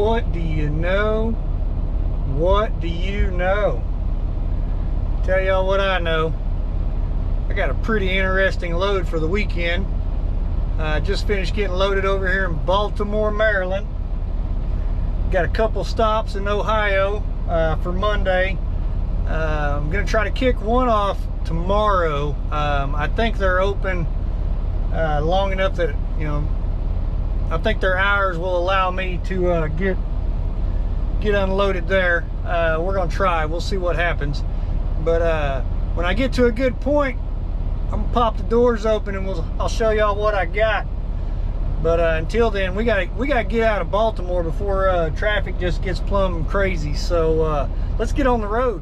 what do you know? What do you know? Tell y'all what I know. I got a pretty interesting load for the weekend. Just finished getting loaded over here in Baltimore, Maryland. Got a couple stops in Ohio for Monday. I'm gonna try to kick one off tomorrow. I think they're open long enough that, you know, I think their hours will allow me to get unloaded there. We're gonna try. We'll see what happens. But when I get to a good point, I'm gonna pop the doors open and I'll show y'all what I got. But until then, we gotta get out of Baltimore before traffic just gets plumb crazy. So let's get on the road.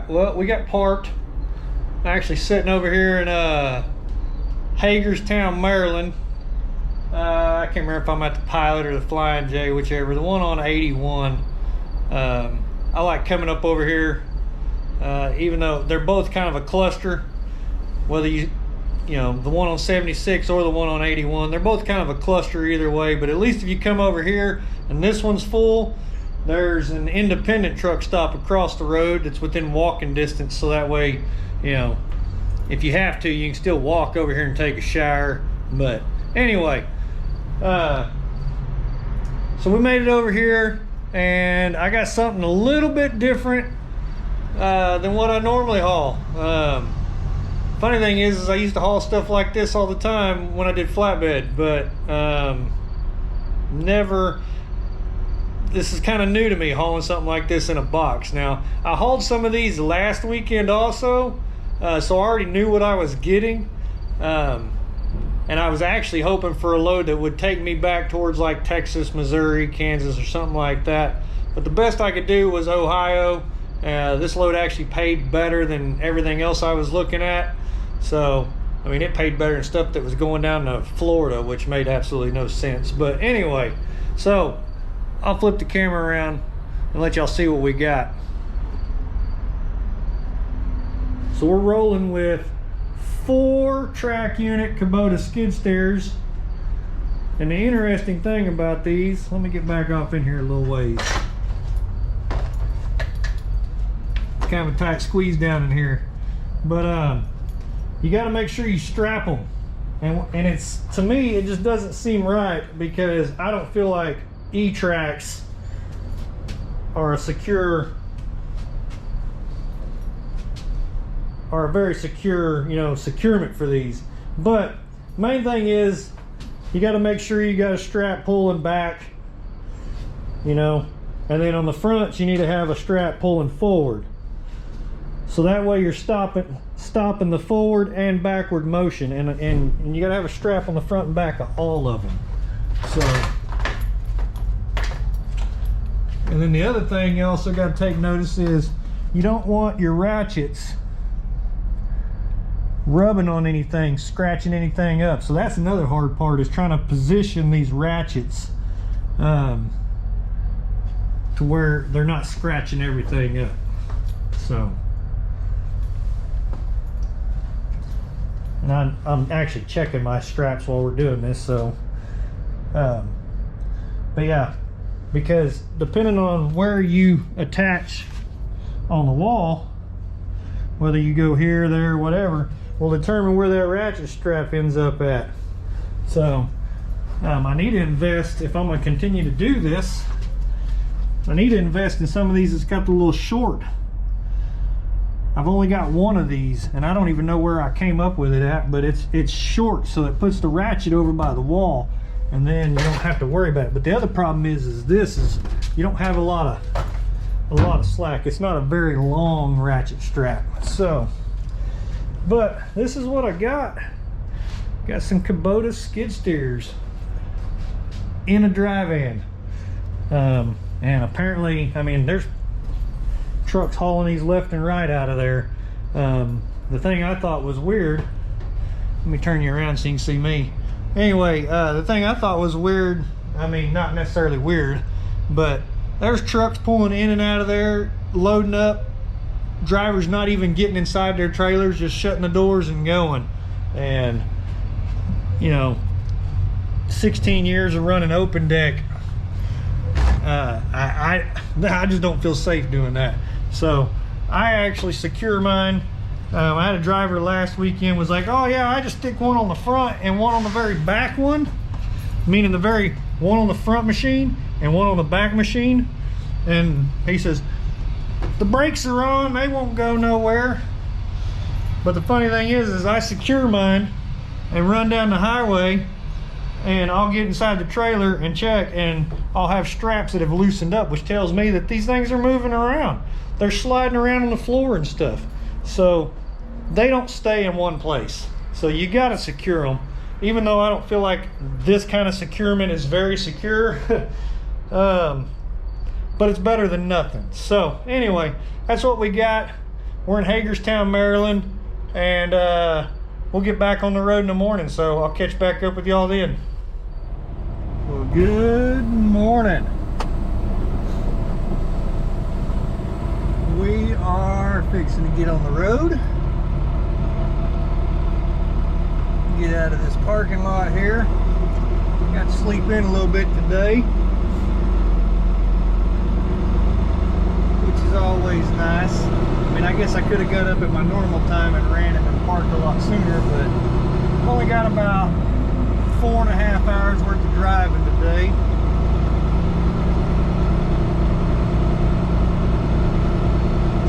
Well, we got parked. I'm actually sitting over here in Hagerstown, Maryland. I can't remember if I'm at the Pilot or the Flying J, whichever. The one on 81. I like coming up over here, even though they're both kind of a cluster. Whether you know, the one on 76 or the one on 81, they're both kind of a cluster either way. But at least if you come over here and this one's full, there's an independent truck stop across the road that's within walking distance, so that way, you know, if you have to, you can still walk over here and take a shower. But anyway, so we made it over here, and I got something a little bit different than what I normally haul. Funny thing is I used to haul stuff like this all the time when I did flatbed, but never. This is kind of new to me, hauling something like this in a box. Now, I hauled some of these last weekend also, so I already knew what I was getting. And I was actually hoping for a load that would take me back towards like Texas, Missouri, Kansas, or something like that. But the best I could do was Ohio. This load actually paid better than everything else I was looking at. So, I mean, it paid better than stuff that was going down to Florida, which made absolutely no sense. But anyway, so I'll flip the camera around and let y'all see what we got. So we're rolling with 4 track unit Kubota skid steers, And the interesting thing about these, let me get back off in here a little ways. Kind of a tight squeeze down in here, but you got to make sure you strap them. And it's, to me, it just doesn't seem right, because I don't feel like E-tracks are a very secure, you know, securement for these. But main thing is, you got to make sure you got a strap pulling back, you know, and then on the fronts you need to have a strap pulling forward. So that way you're stopping the forward and backward motion, and you got to have a strap on the front and back of all of them. So, and then the other thing you also got to take notice is, you don't want your ratchets rubbing on anything, scratching anything up. So that's another hard part, is trying to position these ratchets to where they're not scratching everything up. So, and I'm actually checking my straps while we're doing this. So, but yeah, because depending on where you attach on the wall, whether you go here, there, whatever, will determine where that ratchet strap ends up at. So I need to invest, if I'm going to continue to do this, I need to invest in some of these that's got the little short. I've only got one of these, and I don't even know where I came up with it at, but it's short, so it puts the ratchet over by the wall, and then you don't have to worry about it. But the other problem is you don't have a lot of slack. It's not a very long ratchet strap. So, but this is what I got. Got some Kubota skid steers in a dry van. And apparently, I mean, there's trucks hauling these left and right out of there. The thing I thought was weird, let me turn you around so you can see me. Anyway, the thing I thought was weird, I mean, not necessarily weird, but there's trucks pulling in and out of there, loading up, drivers not even getting inside their trailers, just shutting the doors and going. And, you know, 16 years of running open deck, I just don't feel safe doing that. So I actually secure mine. I had a driver last weekend was like, oh yeah, I just stick one on the front and one on the very back one, meaning one on the front machine and one on the back machine. And he says, the brakes are on, they won't go nowhere. But the funny thing is I secure mine and run down the highway, and I'll get inside the trailer and check, and I'll have straps that have loosened up, which tells me that these things are moving around. They're sliding around on the floor and stuff. So they don't stay in one place. So you gotta secure them. Even though I don't feel like this kind of securement is very secure, but it's better than nothing. So anyway, that's what we got. We're in Hagerstown, Maryland, and we'll get back on the road in the morning. So I'll catch back up with y'all then. Well, good morning. We are fixing to get on the road. Get out of this parking lot here. Got to sleep in a little bit today, which is always nice. I mean, I guess I could have got up at my normal time and ran it and parked a lot sooner, but I've only got about 4.5 hours worth of driving today.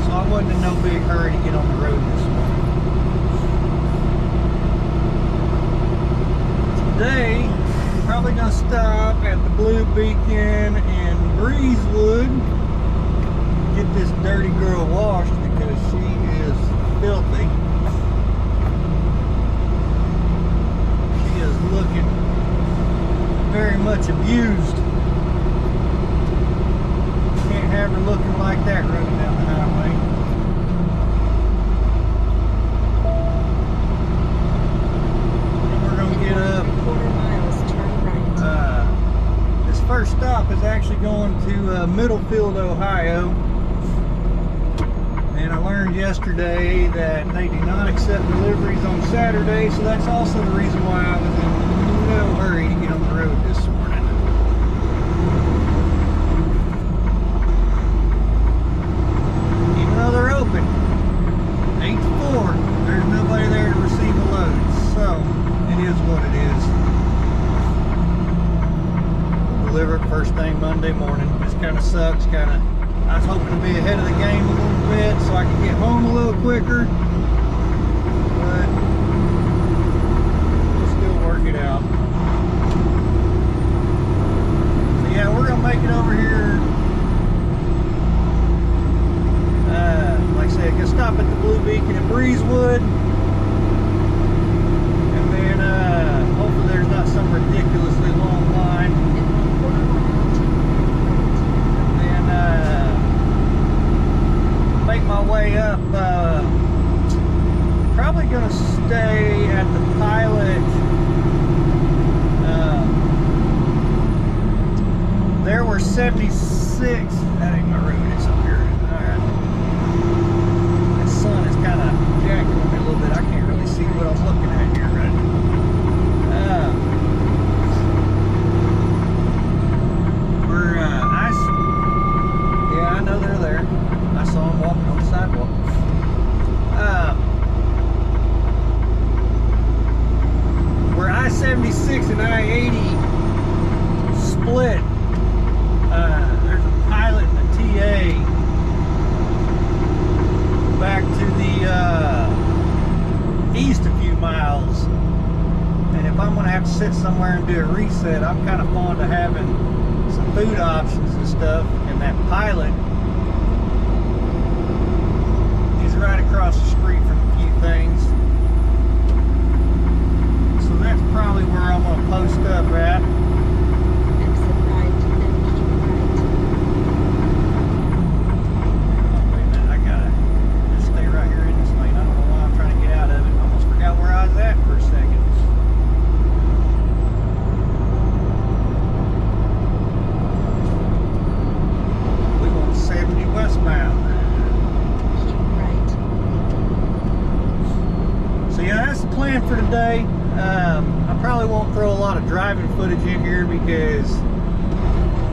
So I wasn't in no big hurry to get on the road this morning. Today, I'm probably going to stop at the Blue Beacon in Breezewood, get this dirty girl washed because she is filthy. She is looking very much abused. Can't have her looking like that running down the highway. And we're going to get up. This first stop is actually going to Middlefield, Ohio. And I learned yesterday that they do not accept deliveries on Saturday, so that's also the reason why I was in no hurry to get on the road this morning. Even though they're open, 8 to 4, there's nobody there to receive a load. So, it is what it is. We'll deliver it first thing Monday morning. This kind of sucks. I was hoping to be ahead of the game a little bit so I could get home a little quicker. But we'll still work it out. So yeah, we're gonna make it over here. Like I said, gonna stop at the Blue Beacon in Breezewood, and then hopefully there's not some ridiculously long line. And then make my way up. Probably gonna stay at the Pilot. There were 76. That ain't my road. It's up here. All right. The sun is kind of jacking on me a little bit. I can't really see what I'm looking at here, right? Yeah, I know they're there. I saw them walking on the sidewalk. Where I-76 and I-80 split, there's a Pilot and a TA back to the east a few miles. And if I'm going to have to sit somewhere and do a reset, I'm kind of fond of having some food options and stuff. And that Pilot is right across the street from a few things. So that's probably where I'm going to post up at. Exit right, then keep right. Wait a minute, I gotta just stay right here in this lane. I don't know why I'm trying to get out of it. I almost forgot where I was at for a second. We want 70 westbound. Keep right. So yeah, that's the plan for today. I probably won't throw a lot of driving footage in here because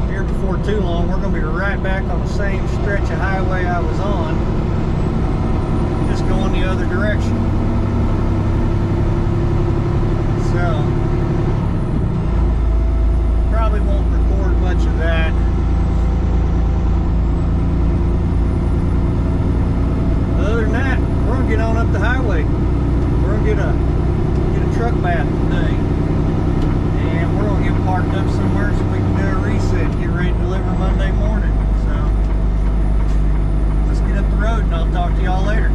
here before too long we're going to be right back on the same stretch of highway I was on, just going the other direction. So probably won't record much of that. Other than that, we're going to get on up the highway. We're going to get a truck bath today, and we're gonna get parked up somewhere so we can do a reset, get ready to deliver Monday morning. So let's get up the road and I'll talk to y'all later.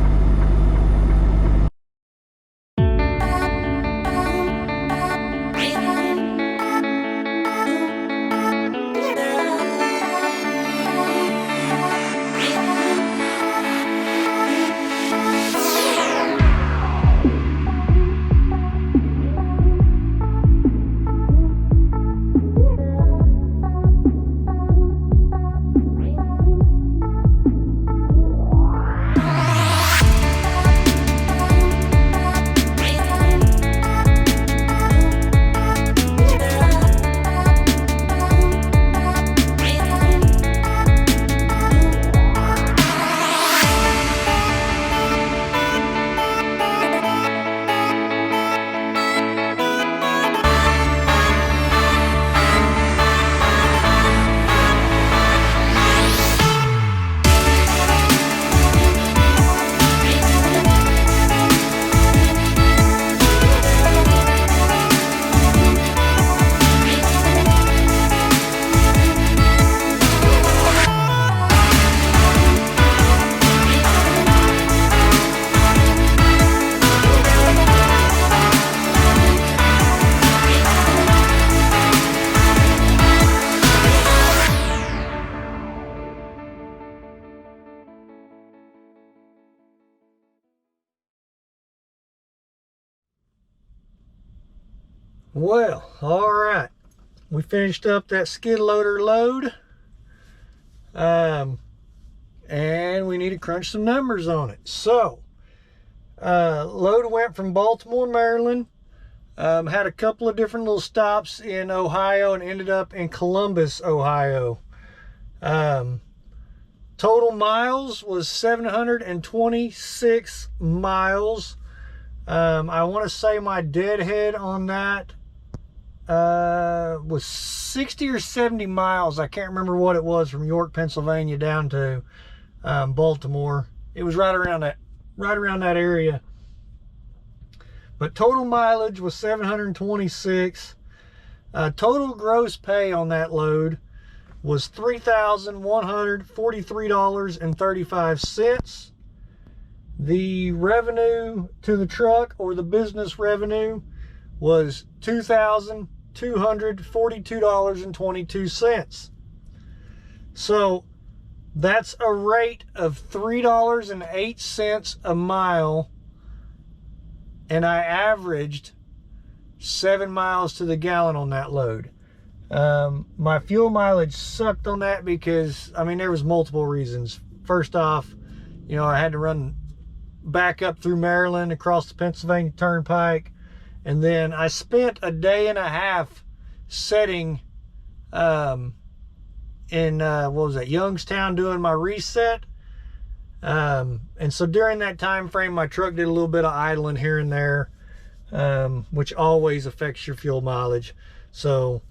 Well, all right. We finished up that skid loader load. And we need to crunch some numbers on it. So, load went from Baltimore, Maryland, Had a couple of different little stops in Ohio and ended up in Columbus, Ohio. Total miles was 726 miles. I want to say my deadhead on that was 60 or 70 miles. I can't remember what it was from York, Pennsylvania down to Baltimore. It was right around that area. But total mileage was 726. Total gross pay on that load was $3,143.35. The revenue to the truck, or the business revenue, was $2,242.22. So that's a rate of $3.08 a mile, and I averaged 7 miles to the gallon on that load. My fuel mileage sucked on that because, I mean, there was multiple reasons. First off, you know, I had to run back up through Maryland across the Pennsylvania Turnpike, and then I spent a day and a half setting in what was that, Youngstown, doing my reset. And so during that time frame, my truck did a little bit of idling here and there, which always affects your fuel mileage. So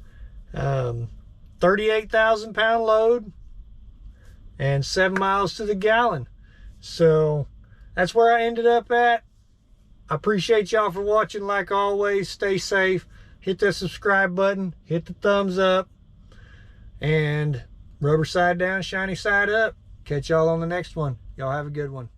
38,000 pound load and 7 miles to the gallon. So that's where I ended up at. I appreciate y'all for watching. Like always, stay safe. Hit that subscribe button, hit the thumbs up, and rubber side down, shiny side up. Catch y'all on the next one. Y'all have a good one.